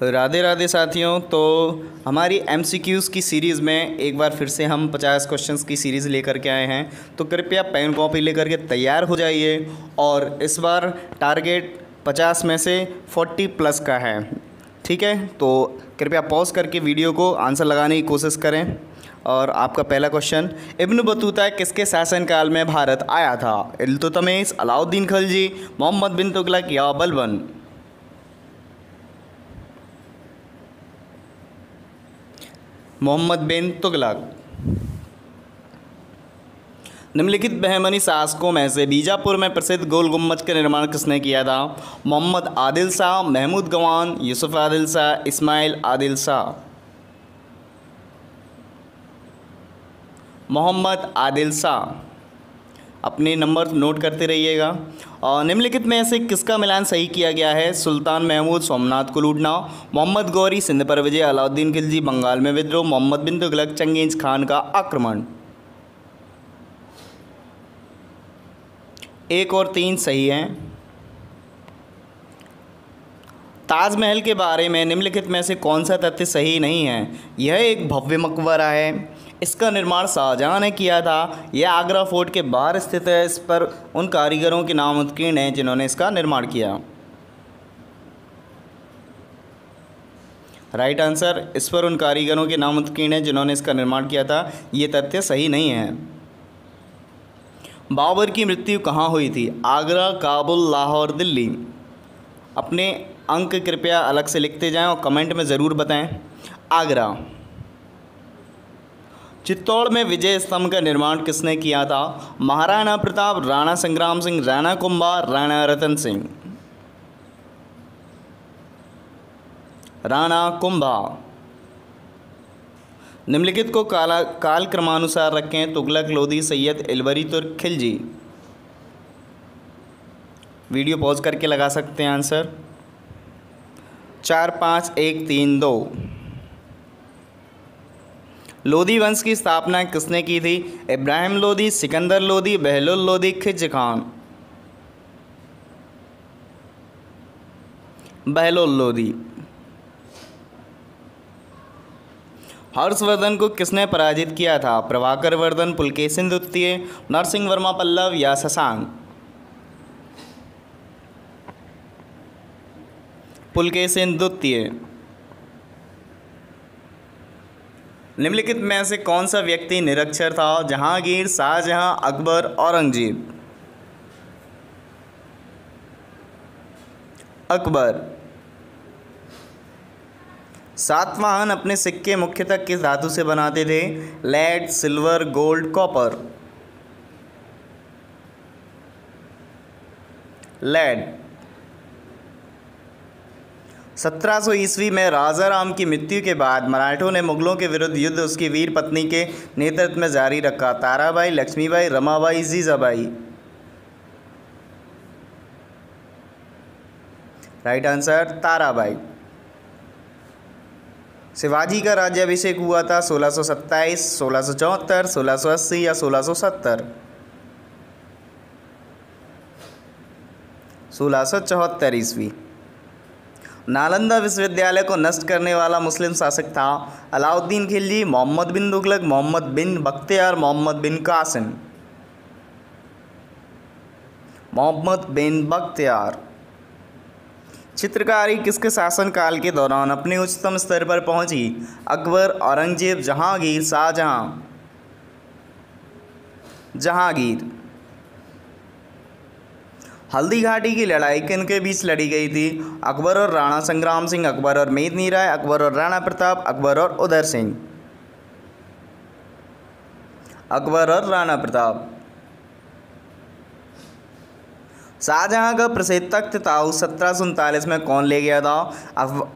राधे राधे साथियों। तो हमारी एमसीक्यूज़ की सीरीज़ में एक बार फिर से हम 50 क्वेश्चंस की सीरीज़ लेकर के आए हैं। तो कृपया पेन कॉपी लेकर के तैयार हो जाइए और इस बार टारगेट 50 में से 40 प्लस का है। ठीक है, तो कृपया पॉज करके वीडियो को आंसर लगाने की कोशिश करें। और आपका पहला क्वेश्चन, इब्न बतूता किसके शासनकाल में भारत आया था? इल्तुतमिश, अलाउद्दीन खिलजी, मोहम्मद बिन तुगलक या बलबन? मोहम्मद बिन तुगलक। निम्नलिखित बहमनी शासकों में से बीजापुर में प्रसिद्ध गोल गुम्बद का निर्माण किसने किया था? मोहम्मद आदिल शाह, महमूद गवान, यूसुफ आदिल शाह, इस्माइल आदिल शाह? मोहम्मद आदिल शाह। अपने नंबर नोट करते रहिएगा। और निम्नलिखित में से किसका मिलान सही किया गया है? सुल्तान महमूद सोमनाथ को लूटना, मोहम्मद गौरी सिंध पर विजय, अलाउद्दीन खिलजी बंगाल में विद्रोह, मोहम्मद बिन तुगलक चंगेज खान का आक्रमण? 1 और 3 सही हैं। ताजमहल के बारे में निम्नलिखित में से कौन सा तथ्य सही नहीं है? यह एक भव्य मकबरा है, इसका निर्माण शाहजहां ने किया था, यह आगरा फोर्ट के बाहर स्थित है, इस पर उन कारीगरों के नाम उत्कीर्ण हैं जिन्होंने इसका निर्माण किया। राइट आंसर, इस पर उन कारीगरों के नाम उत्कीर्ण हैं जिन्होंने इसका निर्माण किया था। ये तथ्य सही नहीं है। बाबर की मृत्यु कहाँ हुई थी? आगरा, काबुल, लाहौर, दिल्ली? अपने अंक कृपया अलग से लिखते जाएं और कमेंट में ज़रूर बताएं। आगरा। चित्तौड़ में विजय स्तंभ का निर्माण किसने किया था? महाराणा प्रताप, राणा संग्राम सिंह, राणा कुंभा, राणा रतन सिंह? राणा कुंभा। निम्नलिखित को काल क्रमानुसार रखें। तुगलक, लोधी, सैयद, इलबरी, तुर्क, खिलजी? वीडियो पॉज करके लगा सकते हैं आंसर। 4, 5, 1, 3, 2। लोधी वंश की स्थापना किसने की थी? इब्राहिम लोधी, सिकंदर लोधी, बहलोल लोधी, खिज खान? बहलोल लोधी। हर्षवर्धन को किसने पराजित किया था? प्रभाकर वर्धन, पुलकेशिन द्वितीय, नरसिंह वर्मा पल्लव या शशांक? पुलकेशिन द्वितीय। निम्नलिखित में से कौन सा व्यक्ति निरक्षर था? जहांगीर, शाहजहां, अकबर, औरंगजेब? अकबर। सातवाहन अपने सिक्के मुख्यतः किस धातु से बनाते थे? Lead, silver, gold, copper? Lead. 1700 ईस्वी में राजा राम की मृत्यु के बाद मराठों ने मुगलों के विरुद्ध युद्ध उसकी वीर पत्नी के नेतृत्व में जारी रखा। ताराबाई, लक्ष्मीबाई, रमाबाई, जीजाबाई? Right answer, Tarabai. शिवाजी का राज्याभिषेक हुआ था 1627, 1674, 1680 या 1670? 1674 ईस्वी। नालंदा विश्वविद्यालय को नष्ट करने वाला मुस्लिम शासक था? अलाउद्दीन खिलजी, मोहम्मद बिन तुगलक, मोहम्मद बिन बख्तियार, मोहम्मद बिन कासिम? मोहम्मद बिन बख्तियार। चित्रकारी किसके शासनकाल के दौरान अपने उच्चतम स्तर पर पहुंची? अकबर, औरंगजेब, जहांगीर, शाहजहां? जहांगीर। हल्दी घाटी की लड़ाई किनके बीच लड़ी गई थी? अकबर और राणा संग्राम सिंह, अकबर और मेदिनी राय, अकबर और राणा प्रताप, अकबर और उदय सिंह? अकबर और राणा प्रताप। शाहजहां का प्रसिद्ध तख्त ताऊस 1739 में कौन ले गया था?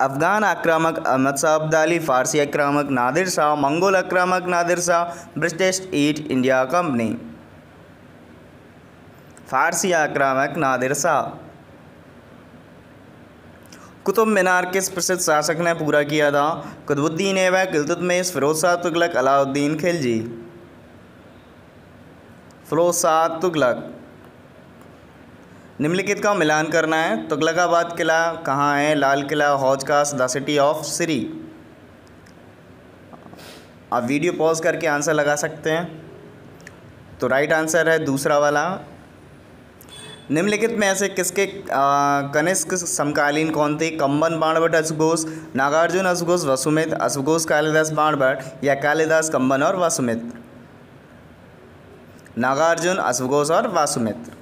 अफगान आक्रामक अहमद शाह अब्दाली, फारसी आक्रामक नादिर शाह, मंगोल आक्रामक Nadir Shah, British East India company? फारसी आक्रामक नादिर शाह। कुतुब मीनार किस प्रसिद्ध शासक ने पूरा किया था? कुतुबुद्दीन ऐबक, इल्तुतमिश, फिरोज शाह तुगलक, अलाउद्दीन खिलजी? फिरोज शाह तुगलक। निम्नलिखित का मिलान करना है। तुगलकाबाद किला कहाँ है? लाल किला, हौज खास, द सिटी ऑफ सिरी। आप वीडियो पॉज करके आंसर लगा सकते हैं। तो राइट आंसर है दूसरा वाला। निम्नलिखित में ऐसे किसके कनिष्क समकालीन कौन थे? कंबन बाणभट्ट अश्वघोष, नागार्जुन अश्वघोष वसुमित्र, अश्वघोष कालिदास बाणभट्ट या कालिदास कंबन और वसुमित्र? नागार्जुन, अश्वघोष और वसुमित्र।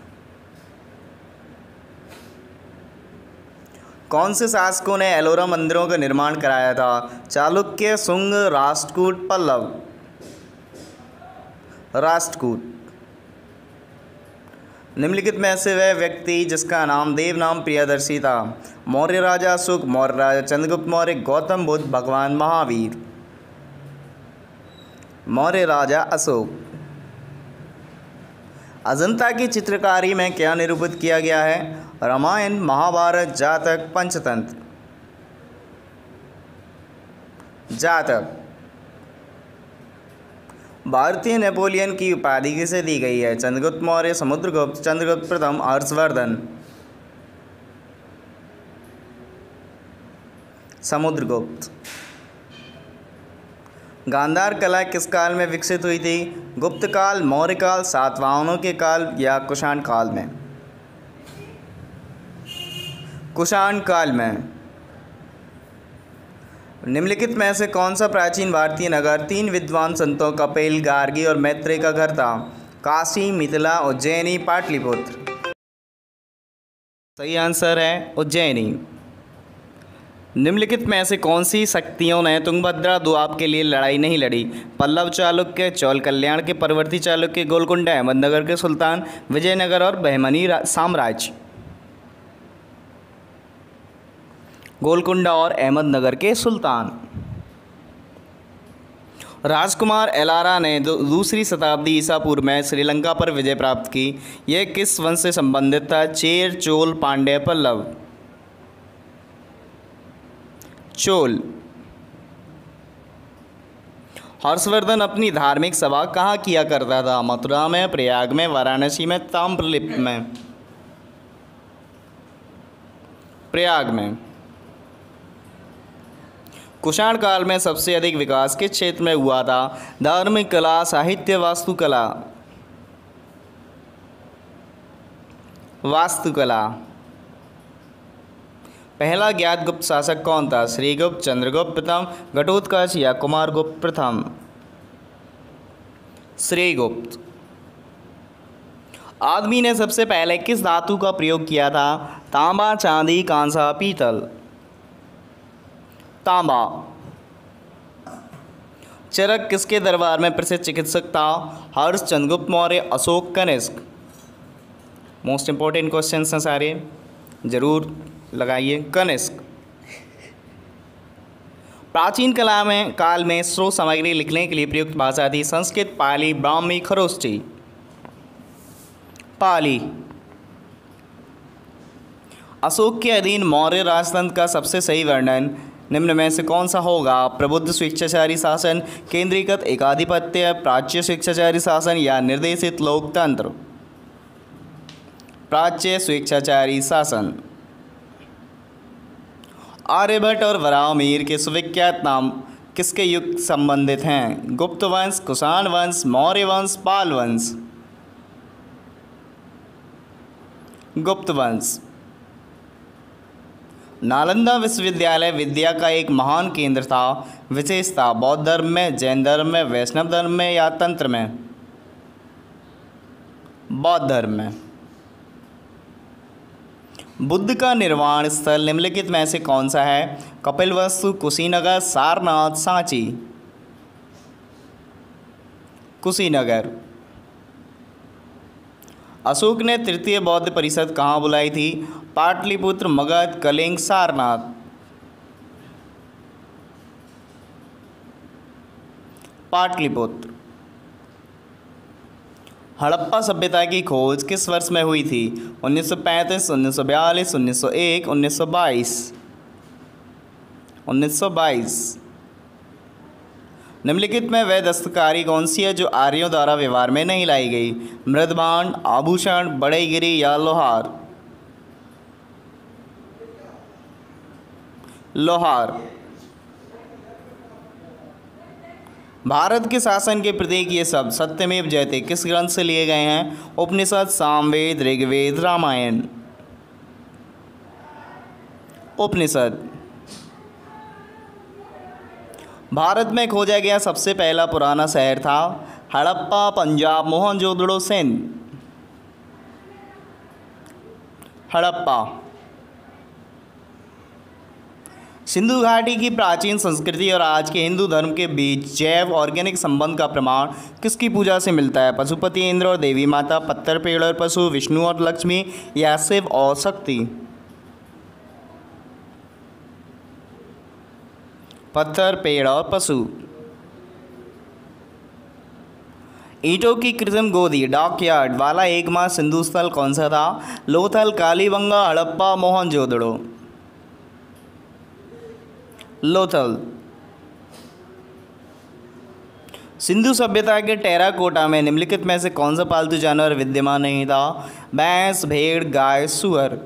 कौन से शासकों ने एलोरा मंदिरों का निर्माण कराया था? चालुक्य, शुंग, राष्ट्रकूट, पल्लव? राष्ट्रकूट। निम्नलिखित में से वह व्यक्ति जिसका नाम देवनाम प्रियदर्शी था? मौर्य राजा अशोक, मौर्य राजा चंद्रगुप्त मौर्य, गौतम बुद्ध, भगवान महावीर? मौर्य राजा अशोक। अजंता की चित्रकारी में क्या निरूपित किया गया है? रामायण, महाभारत, जातक, पंचतंत्र? जातक। भारतीय नेपोलियन की उपाधि किसे दी गई है? चंद्रगुप्त मौर्य, समुद्रगुप्त, चंद्रगुप्त प्रथम, हर्षवर्धन? समुद्रगुप्त। गांधार कला किस काल में विकसित हुई थी? गुप्त काल, मौर्य काल, सातवाहनों के काल या कुषाण काल में? कुषाण काल में। निम्नलिखित में से कौन सा प्राचीन भारतीय नगर तीन विद्वान संतों कपिल, गार्गी और मैत्रेय का घर था? काशी, मिथिला, उज्जैनी, पाटलिपुत्र? सही आंसर है उज्जैनी। निम्नलिखित में से कौन सी शक्तियों ने तुंगभद्रा दोआब के लिए लड़ाई नहीं लड़ी? पल्लव चालुक्य, चौल कल्याण के परवर्ती चालुक्य, गोलकुंडा अहमदनगर के सुल्तान, विजयनगर और बहमनी साम्राज्य? गोलकुंडा और अहमदनगर के सुल्तान। राजकुमार एलारा ने दूसरी शताब्दी ईसा पूर्व में श्रीलंका पर विजय प्राप्त की। यह किस वंश से संबंधित था? चेर, चोल, पांड्य, पल्लव? चोल। हर्षवर्धन अपनी धार्मिक सभा कहाँ किया करता था? मथुरा में, प्रयाग में, वाराणसी में, ताम्रलिप्त में? प्रयाग में। कुषाण काल में सबसे अधिक विकास किस क्षेत्र में हुआ था? धार्मिक कला, साहित्य, वास्तुकला? वास्तुकला। पहला ज्ञात गुप्त शासक कौन था? श्रीगुप्त, चंद्रगुप्त प्रथम, घटोत्कच या कुमारगुप्त प्रथम? श्रीगुप्त। आदमी ने सबसे पहले किस धातु का प्रयोग किया था? तांबा, चांदी, कांसा, पीतल? तांबा। चरक किसके दरबार में प्रसिद्ध चिकित्सक था? Harsh, Chandragupta Maurya, Ashoka, Kanishka? Most important questions हैं सारे, जरूर लगाइए। कनिष्क। प्राचीन कला में काल में स्रोत सामग्री लिखने के लिए प्रयुक्त भाषा थी? संस्कृत, पाली, ब्राह्मी, खरोष्ठी? पाली। अशोक के अधीन मौर्य राजतंत्र का सबसे सही वर्णन निम्न में से कौन सा होगा? प्रबुद्ध स्वेच्छाचारी शासन, केंद्रीकृत एकाधिपत्य, प्राच्य स्वेच्छाचारी शासन या निर्देशित लोकतंत्र? प्राच्य स्वेच्छाचारी शासन। आर्यभट्ट और वराहमिहिर के सुविख्यात नाम किसके युग संबंधित हैं? गुप्त वंश, कुषाण वंश, मौर्य वंश, पाल वंश? गुप्त वंश। नालंदा विश्वविद्यालय विद्या का एक महान केंद्र था। विशेषता बौद्ध धर्म में, जैन धर्म में, वैष्णव धर्म में या तंत्र में? बौद्ध धर्म में। बुद्ध का निर्वाण स्थल निम्नलिखित में से कौन सा है? कपिलवस्तु, कुशीनगर, सारनाथ, सांची? कुशीनगर। अशोक ने तृतीय बौद्ध परिषद कहाँ बुलाई थी? पाटलिपुत्र, मगध, कलिंग, सारनाथ? पाटलिपुत्र। हड़प्पा सभ्यता की खोज किस वर्ष में हुई थी? 1935, 1942, 1901, 1922? 1922। निम्नलिखित में वह दस्तकारी कौन सी है जो आर्यों द्वारा व्यवहार में नहीं लाई गई? मृदभांड, आभूषण, बढ़ईगिरी या लोहार? लोहार। भारत के शासन के प्रतीक ये शब्द सत्यमेव जयते किस ग्रंथ से लिए गए हैं? उपनिषद, सामवेद, ऋग्वेद, रामायण। उपनिषद। भारत में खोजा गया सबसे पहला पुराना शहर था हड़प्पा, पंजाब, मोहनजोदड़ो, सिंध। हड़प्पा। सिंधु घाटी की प्राचीन संस्कृति और आज के हिंदू धर्म के बीच जैव ऑर्गेनिक संबंध का प्रमाण किसकी पूजा से मिलता है? पशुपति इंद्र और देवी माता, पत्थर, पेड़ और पशु, विष्णु और लक्ष्मी, या शिव और शक्ति? पत्थर, पेड़ और पशु। ईंटों की कृत्रिम गोदी डॉकयार्ड वाला एकमात्र सिंधु स्थल कौन सा था? लोथल, कालीबंगा, हड़प्पा, मोहनजोदड़ो। लोथल। सिंधु सभ्यता के टेराकोटा में निम्नलिखित में से कौन सा पालतू जानवर विद्यमान नहीं था? भैंस, भेड़, गाय, सुअर।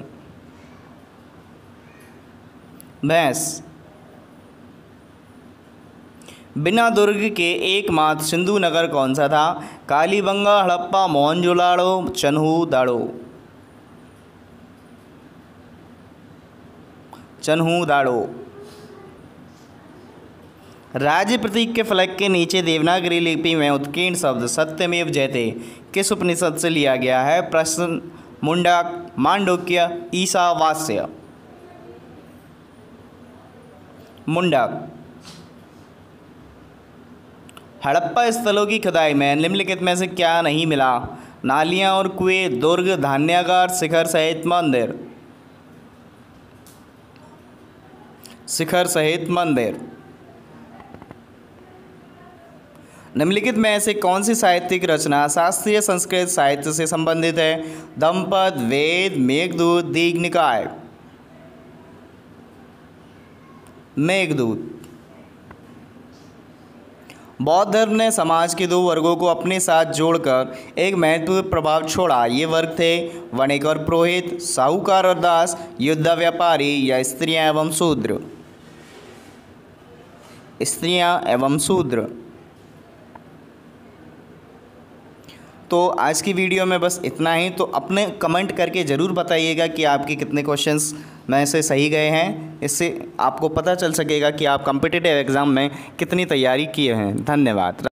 भैंस। बिना दुर्ग के एकमात्र सिंधु नगर कौन सा था? कालीबंगा, हड़प्पा, मोहनजोदड़ो, चन्हू-दाड़ो। चन्हू-दाड़ो। राज्य प्रतीक के फलक के नीचे देवनागरी लिपि में उत्कीर्ण शब्द सत्यमेव जयते किस उपनिषद से लिया गया है? प्रश्न, मुंडक, मांडुक्य, ईशावास्य। मुंडक। हड़प्पा स्थलों की खुदाई में निम्नलिखित में से क्या नहीं मिला? नालियां और कुएं, दुर्ग, धान्यागार, शिखर सहित मंदिर। शिखर सहित मंदिर। निम्नलिखित में से कौन सी साहित्यिक रचना शास्त्रीय संस्कृत साहित्य से संबंधित है? धम्मपद, वेद, मेघदूत, दीघनिकाय। मेघदूत। बौद्ध धर्म ने समाज के दो वर्गों को अपने साथ जोड़कर एक महत्वपूर्ण प्रभाव छोड़ा। ये वर्ग थे वणिक और पुरोहित, साहूकार और दास, योद्धा, व्यापारी, या स्त्रियां एवं शूद्र। स्त्रियां एवं शूद्र। तो आज की वीडियो में बस इतना ही। तो अपने कमेंट करके ज़रूर बताइएगा कि आपके कितने क्वेश्चंस में से सही गए हैं। इससे आपको पता चल सकेगा कि आप कॉम्पिटिटिव एग्ज़ाम में कितनी तैयारी किए हैं। धन्यवाद।